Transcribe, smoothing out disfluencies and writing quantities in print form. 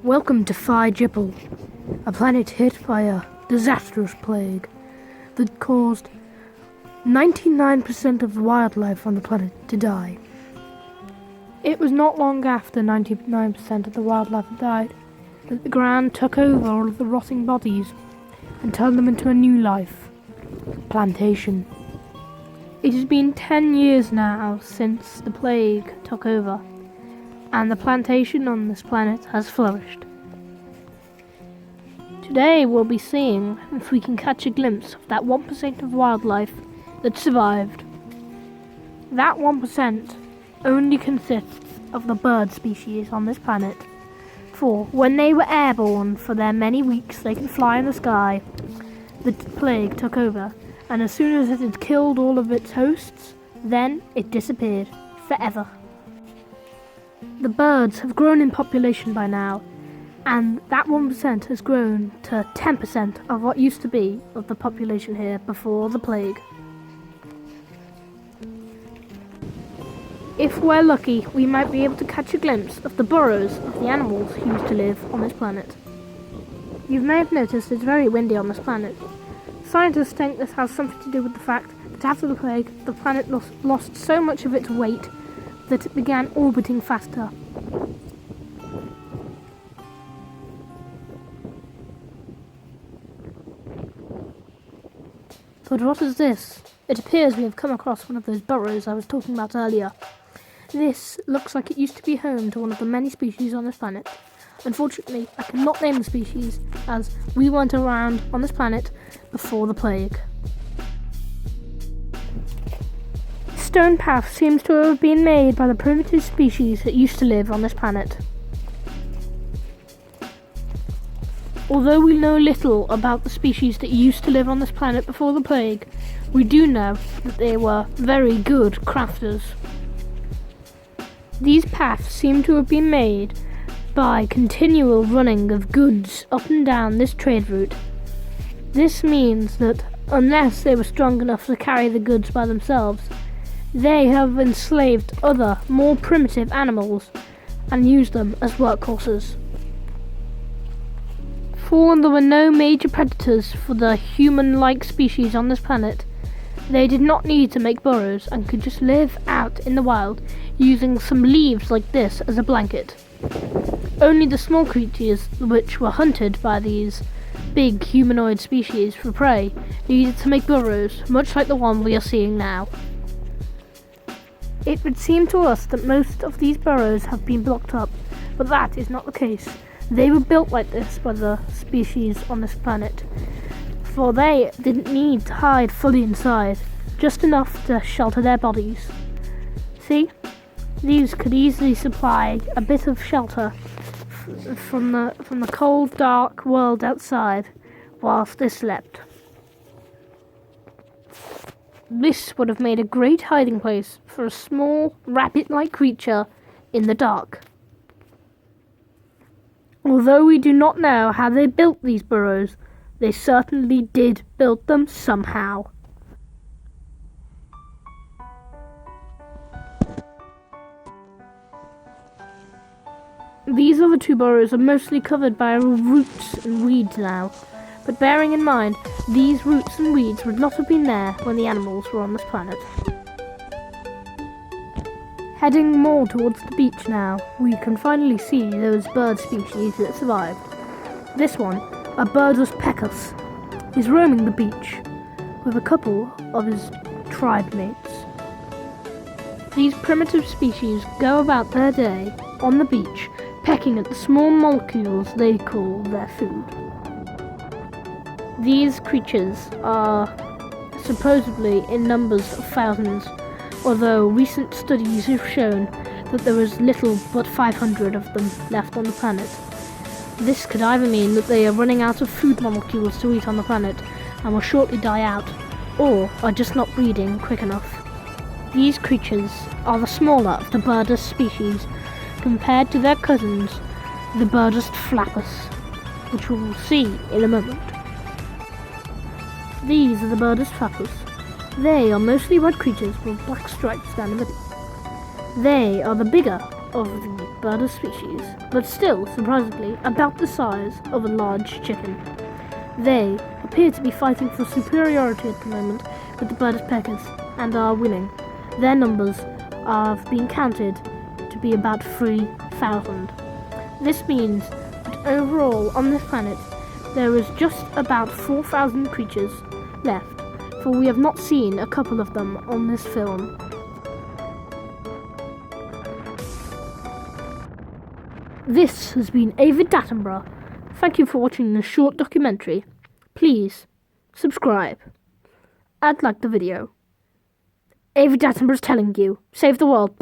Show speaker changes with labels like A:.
A: Welcome to FIJIPLE, a planet hit by a disastrous plague that caused 99% of the wildlife on the planet to die. It was not long after 99% of the wildlife had died that the ground took over all of the rotting bodies and turned them into a new life, plantation. It has been 10 years now since the plague took over, and the plantation on this planet has flourished. Today we'll be seeing if we can catch a glimpse of that 1% of wildlife that survived. That 1% only consists of the bird species on this planet, for when they were airborne for their many weeks they could fly in the sky, the plague took over, and as soon as it had killed all of its hosts, then it disappeared forever. The birds have grown in population by now, and that 1% has grown to 10% of what used to be of the population here before the plague. If we're lucky, we might be able to catch a glimpse of the burrows of the animals who used to live on this planet. You may have noticed it's very windy on this planet. Scientists think this has something to do with the fact that after the plague, the planet lost so much of its weight that it began orbiting faster. But what is this? It appears we have come across one of those burrows I was talking about earlier. This looks like it used to be home to one of the many species on this planet. Unfortunately, I cannot name the species, as we weren't around on this planet before the plague. Stone path seems to have been made by the primitive species that used to live on this planet. Although we know little about the species that used to live on this planet before the plague, we do know that they were very good crafters. These paths seem to have been made by continual running of goods up and down this trade route. This means that unless they were strong enough to carry the goods by themselves, they have enslaved other, more primitive animals and used them as workhorses. For there were no major predators for the human-like species on this planet, they did not need to make burrows and could just live out in the wild using some leaves like this as a blanket. Only the small creatures which were hunted by these big humanoid species for prey needed to make burrows, much like the one we are seeing now. It would seem to us that most of these burrows have been blocked up, but that is not the case. They were built like this by the species on this planet, for they didn't need to hide fully inside, just enough to shelter their bodies. See? These could easily supply a bit of shelter from the cold, dark world outside whilst they slept. This would have made a great hiding place for a small, rabbit-like creature in the dark. Although we do not know how they built these burrows, they certainly did build them somehow. These other two burrows are mostly covered by roots and weeds now, but bearing in mind, these roots and weeds would not have been there when the animals were on this planet. Heading more towards the beach now, we can finally see those bird species that survived. This one, a birdus pecus, is roaming the beach with a couple of his tribe mates. These primitive species go about their day on the beach, pecking at the small molecules they call their food. These creatures are supposedly in numbers of thousands, although recent studies have shown that there is little but 500 of them left on the planet. This could either mean that they are running out of food molecules to eat on the planet and will shortly die out, or are just not breeding quick enough. These creatures are the smaller of the birdus species compared to their cousins, the birdus flappus, which we will see in a moment. These are the birdus flappus. They are mostly red creatures with black stripes down the middle. They are the bigger of the bird species, but still, surprisingly, about the size of a large chicken. They appear to be fighting for superiority at the moment with the bird peckers and are winning. Their numbers have been counted to be about 3,000. This means that overall on this planet there is just about 4,000 creatures left, for we have not seen a couple of them on this film. This has been Avid Dattenbruh. Thank you for watching this short documentary. Please subscribe and like the video. Avid Dattenbruh is telling you, save the world.